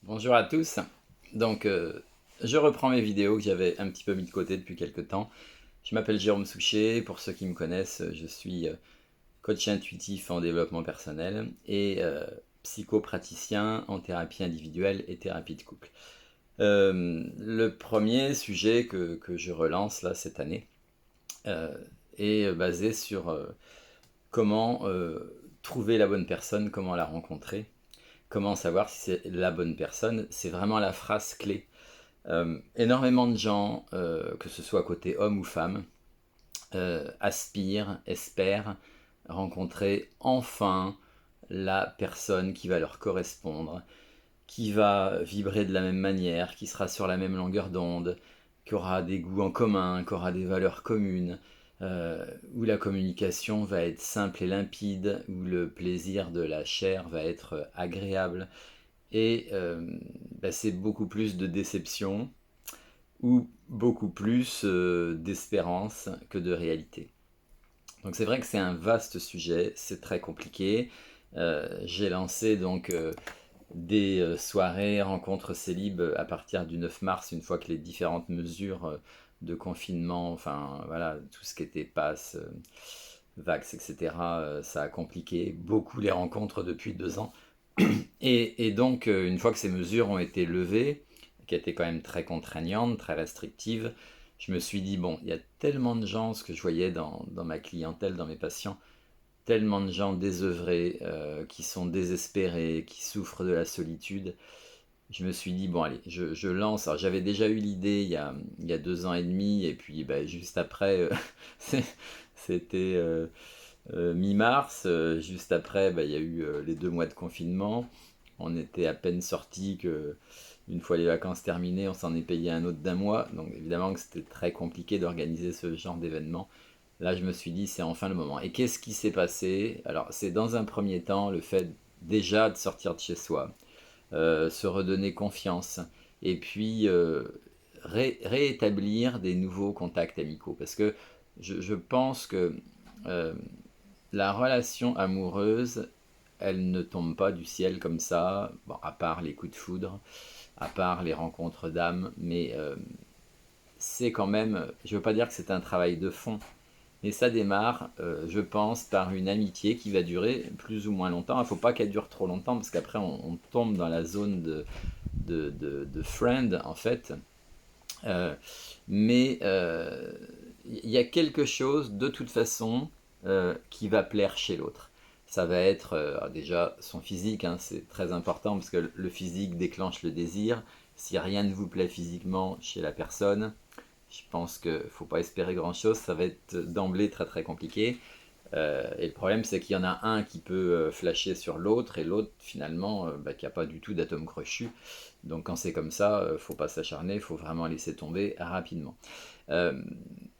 Bonjour à tous. Donc, je reprends mes vidéos que j'avais un petit peu mis de côté depuis quelques temps. Je m'appelle Jérôme Souchet. Pour ceux qui me connaissent, je suis coach intuitif en développement personnel et psychopraticien en thérapie individuelle et thérapie de couple. Le premier sujet que je relance là cette année euh, est basé sur comment trouver la bonne personne, comment la rencontrer. Comment savoir si c'est la bonne personne? C'est vraiment la phrase clé. Énormément de gens, que ce soit côté homme ou femme, aspirent, espèrent rencontrer enfin la personne qui va leur correspondre, qui va vibrer de la même manière, qui sera sur la même longueur d'onde, qui aura des goûts en commun, qui aura des valeurs communes, où la communication va être simple et limpide, où le plaisir de la chair va être agréable. Et c'est beaucoup plus de déception ou beaucoup plus d'espérance que de réalité. Donc c'est vrai que c'est un vaste sujet, c'est très compliqué. J'ai lancé donc des soirées rencontres célib à partir du 9 mars, une fois que les différentes mesures de confinement, enfin voilà, tout ce qui était passe, vax, etc., ça a compliqué beaucoup les rencontres depuis 2 ans. Et donc, une fois que ces mesures ont été levées, qui étaient quand même très contraignantes, très restrictives, je me suis dit, bon, il y a tellement de gens, ce que je voyais dans ma clientèle, dans mes patients, tellement de gens désœuvrés, qui sont désespérés, qui souffrent de la solitude. Je me suis dit, bon, allez, je lance. Alors, j'avais déjà eu l'idée il y a 2 ans et demi, et puis juste après, c'était mi-mars. Juste après, il y a eu les 2 mois de confinement. On était à peine sortis que, une fois les vacances terminées, on s'en est payé un autre d'1 mois. Donc évidemment que c'était très compliqué d'organiser ce genre d'événement. Là, je me suis dit, c'est enfin le moment. Et qu'est-ce qui s'est passé? Alors, c'est dans un premier temps le fait déjà de sortir de chez soi, se redonner confiance, et puis réétablir des nouveaux contacts amicaux. Parce que je pense que euh, la relation amoureuse, elle ne tombe pas du ciel comme ça, bon, à part les coups de foudre, à part les rencontres d'âme, mais c'est quand même, je ne veux pas dire que c'est un travail de fond, mais ça démarre, je pense, par une amitié qui va durer plus ou moins longtemps. Il ne faut pas qu'elle dure trop longtemps, parce qu'après on tombe dans la zone de friend, en fait. Euh, mais il y a quelque chose, de toute façon, qui va plaire chez l'autre. Ça va être déjà son physique, hein, c'est très important parce que le physique déclenche le désir. Si rien ne vous plaît physiquement chez la personne, je pense qu'il ne faut pas espérer grand-chose, ça va être d'emblée très très compliqué. Et le problème, c'est qu'il y en a un qui peut flasher sur l'autre et l'autre, finalement, qui n'a pas du tout d'atome crochu. Donc quand c'est comme ça, faut pas s'acharner, il faut vraiment laisser tomber rapidement. Euh,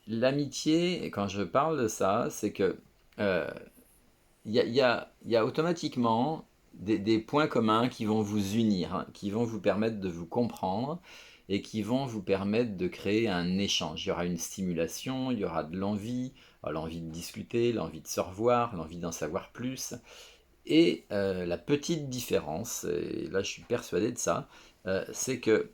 L'amitié, quand je parle de ça, c'est que euh, il y a automatiquement des points communs qui vont vous unir, hein, qui vont vous permettre de vous comprendre et qui vont vous permettre de créer un échange. Il y aura une stimulation, il y aura de l'envie, l'envie de discuter, l'envie de se revoir, l'envie d'en savoir plus. Et la petite différence, et là je suis persuadé de ça, c'est que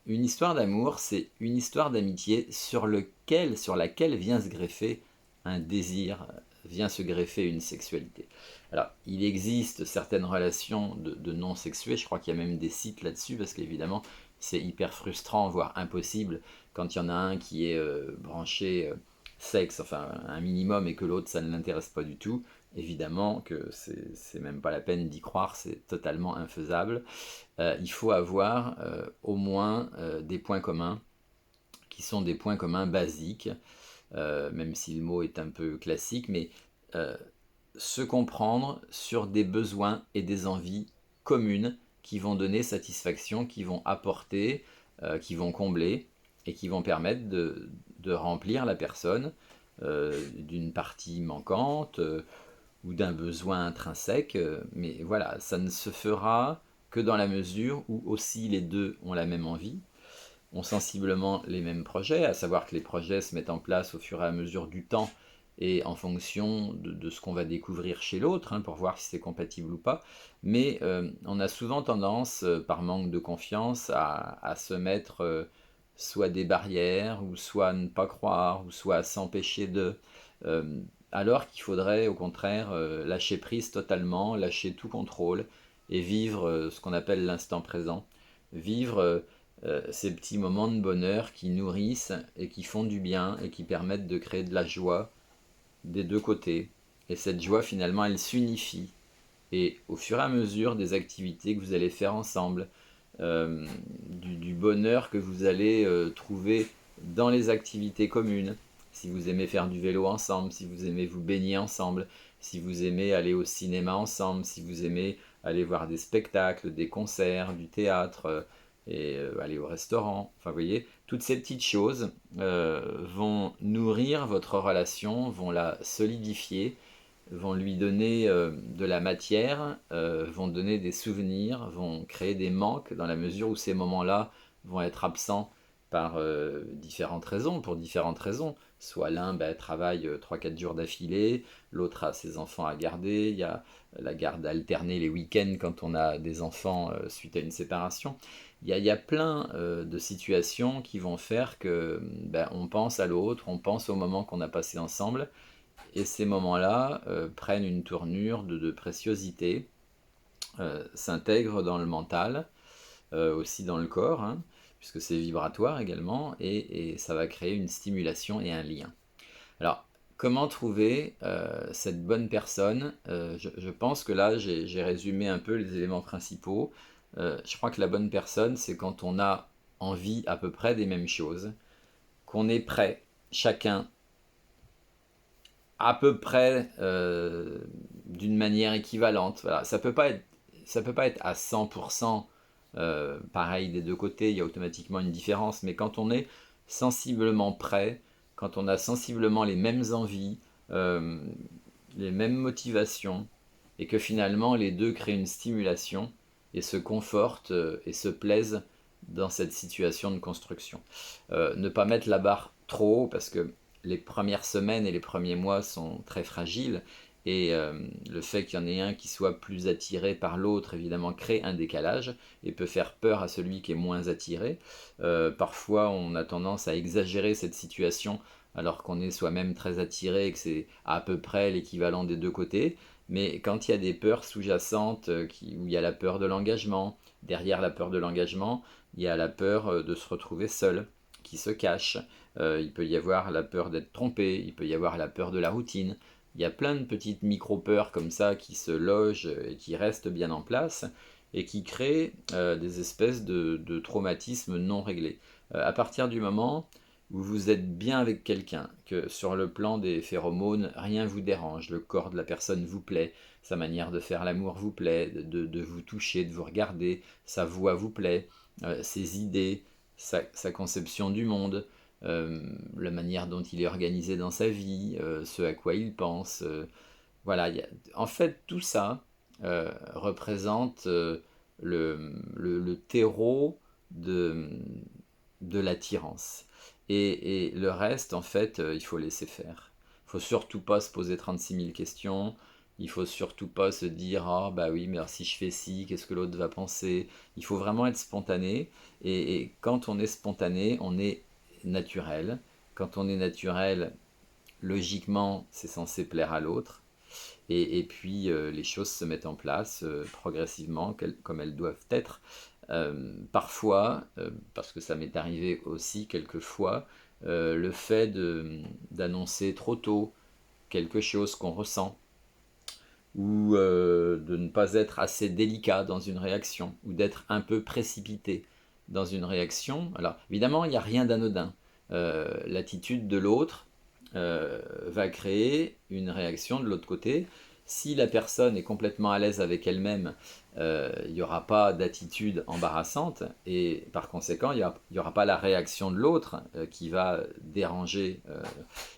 une histoire d'amour, c'est une histoire d'amitié sur laquelle vient se greffer un désir, vient se greffer une sexualité. Alors, il existe certaines relations de non-sexués, je crois qu'il y a même des sites là-dessus, parce qu'évidemment, c'est hyper frustrant, voire impossible, quand il y en a un qui est branché sexe, enfin un minimum, et que l'autre, ça ne l'intéresse pas du tout. Évidemment que c'est même pas la peine d'y croire, c'est totalement infaisable. Il faut avoir au moins des points communs qui sont des points communs basiques, même si le mot est un peu classique, mais euh, se comprendre sur des besoins et des envies communes qui vont donner satisfaction, qui vont apporter, qui vont combler et qui vont permettre de remplir la personne d'une partie manquante ou d'un besoin intrinsèque. Mais voilà, ça ne se fera que dans la mesure où aussi les deux ont la même envie, ont sensiblement les mêmes projets, à savoir que les projets se mettent en place au fur et à mesure du temps et en fonction de ce qu'on va découvrir chez l'autre, hein, pour voir si c'est compatible ou pas. Mais on a souvent tendance, par manque de confiance, à se mettre soit des barrières, ou soit à ne pas croire, ou soit à s'empêcher de... euh, alors qu'il faudrait au contraire lâcher prise totalement, lâcher tout contrôle, et vivre ce qu'on appelle l'instant présent. Vivre ces petits moments de bonheur qui nourrissent et qui font du bien et qui permettent de créer de la joie des deux côtés. Et cette joie, finalement, elle s'unifie. Et au fur et à mesure des activités que vous allez faire ensemble, du bonheur que vous allez trouver dans les activités communes, si vous aimez faire du vélo ensemble, si vous aimez vous baigner ensemble, si vous aimez aller au cinéma ensemble, si vous aimez aller voir des spectacles, des concerts, du théâtre, et aller au restaurant. Enfin, vous voyez, toutes ces petites choses vont nourrir votre relation, vont la solidifier, vont lui donner de la matière, vont donner des souvenirs, vont créer des manques dans la mesure où ces moments-là vont être absents par différentes raisons, pour différentes raisons. Soit l'un travaille 3-4 jours d'affilée, l'autre a ses enfants à garder, il y a la garde alternée les week-ends quand on a des enfants suite à une séparation. Il y a plein de situations qui vont faire que on pense à l'autre, on pense au moment qu'on a passé ensemble, et ces moments-là prennent une tournure de préciosité, s'intègrent dans le mental, aussi dans le corps, hein, puisque c'est vibratoire également, et ça va créer une stimulation et un lien. Alors, comment trouver cette bonne personne? Je pense que là, j'ai résumé un peu les éléments principaux. Je crois que la bonne personne, c'est quand on a envie à peu près des mêmes choses, qu'on est prêt, chacun, à peu près d'une manière équivalente. Voilà. Ça peut pas être à 100% pareil des deux côtés, il y a automatiquement une différence, mais quand on est sensiblement prêt, quand on a sensiblement les mêmes envies, euh, les mêmes motivations, et que finalement les deux créent une stimulation et se confortent et se plaisent dans cette situation de construction. Ne pas mettre la barre trop haut, parce que les premières semaines et les premiers mois sont très fragiles, et le fait qu'il y en ait un qui soit plus attiré par l'autre, évidemment, crée un décalage et peut faire peur à celui qui est moins attiré. Parfois, on a tendance à exagérer cette situation alors qu'on est soi-même très attiré et que c'est à peu près l'équivalent des deux côtés. Mais quand il y a des peurs sous-jacentes, où il y a la peur de l'engagement, derrière la peur de l'engagement, il y a la peur de se retrouver seul, qui se cache. Il peut y avoir la peur d'être trompé, il peut y avoir la peur de la routine. Il y a plein de petites micro-peurs comme ça qui se logent et qui restent bien en place et qui créent des espèces de traumatismes non réglés. À partir du moment où vous êtes bien avec quelqu'un, que sur le plan des phéromones, rien vous dérange, le corps de la personne vous plaît, sa manière de faire l'amour vous plaît, de vous toucher, de vous regarder, sa voix vous plaît, ses idées, sa conception du monde, la manière dont il est organisé dans sa vie, ce à quoi il pense. Voilà, en fait, tout ça représente le terreau de, de l'attirance. Et le reste, en fait, il faut laisser faire. Il faut surtout pas se poser 36 000 questions. Il faut surtout pas se dire ah bah oui, mais alors si je fais ci, qu'est-ce que l'autre va penser? Il faut vraiment être spontané. Et quand on est spontané, on est naturel. Quand on est naturel, logiquement, c'est censé plaire à l'autre. Et puis les choses se mettent en place progressivement, comme elles doivent être. Parfois, parce que ça m'est arrivé aussi quelquefois, le fait d'annoncer trop tôt quelque chose qu'on ressent, ou de ne pas être assez délicat dans une réaction, ou d'être un peu précipité dans une réaction. Alors évidemment, il n'y a rien d'anodin. L'attitude de l'autre va créer une réaction de l'autre côté. Si la personne est complètement à l'aise avec elle-même, il n'y aura pas d'attitude embarrassante, et par conséquent, il n'y aura pas la réaction de l'autre qui va déranger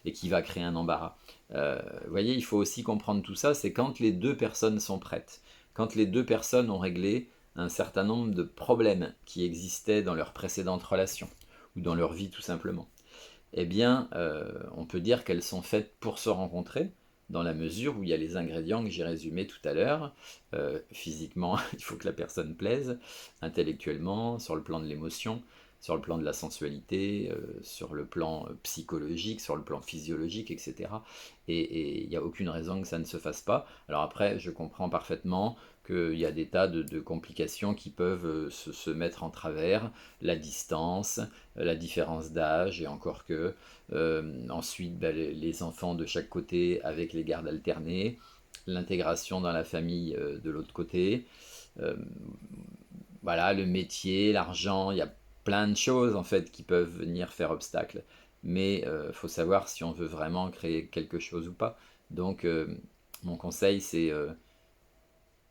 et qui va créer un embarras. Vous voyez, il faut aussi comprendre tout ça, c'est quand les deux personnes sont prêtes, quand les deux personnes ont réglé un certain nombre de problèmes qui existaient dans leur précédente relation, ou dans leur vie tout simplement. eh bien, on peut dire qu'elles sont faites pour se rencontrer, dans la mesure où il y a les ingrédients que j'ai résumés tout à l'heure. Physiquement, il faut que la personne plaise, intellectuellement, sur le plan de l'émotion, sur le plan de la sensualité, sur le plan psychologique, sur le plan physiologique, etc. Et il n'y a aucune raison que ça ne se fasse pas. Alors après, je comprends parfaitement qu'il y a des tas de complications qui peuvent se mettre en travers, la distance, la différence d'âge, et encore que. Ensuite, bah, les enfants de chaque côté avec les gardes alternés, l'intégration dans la famille de l'autre côté, euh, voilà, le métier, l'argent, il y a plein de choses en fait qui peuvent venir faire obstacle. Mais il faut savoir si on veut vraiment créer quelque chose ou pas. Donc, mon conseil, c'est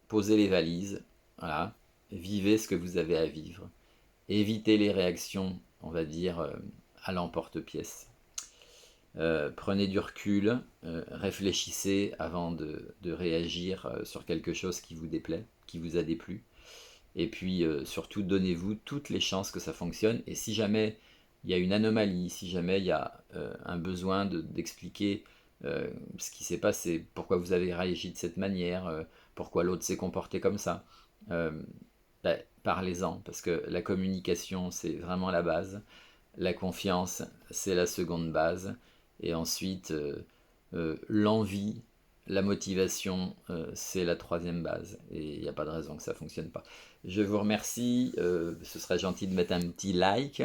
poser les valises, voilà, vivez ce que vous avez à vivre, évitez les réactions, on va dire, à l'emporte-pièce. Prenez du recul, réfléchissez avant de réagir sur quelque chose qui vous déplaît, qui vous a déplu. Et puis surtout, donnez-vous toutes les chances que ça fonctionne. Et si jamais il y a une anomalie, si jamais il y a un besoin d'expliquer ce qui s'est passé, pourquoi vous avez réagi de cette manière, pourquoi l'autre s'est comporté comme ça, euh, bah, parlez-en, parce que la communication, c'est vraiment la base. La confiance, c'est la seconde base. Et ensuite, l'envie, la motivation, c'est la troisième base. Et il n'y a pas de raison que ça ne fonctionne pas. Je vous remercie. Ce serait gentil de mettre un petit like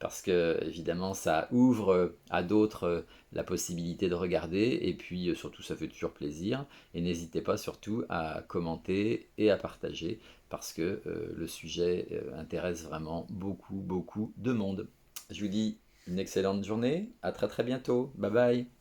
parce que, évidemment, ça ouvre à d'autres la possibilité de regarder. Et puis, surtout, ça fait toujours plaisir. Et n'hésitez pas surtout à commenter et à partager parce que le sujet intéresse vraiment beaucoup, beaucoup de monde. Je vous dis une excellente journée, à très très bientôt, bye bye.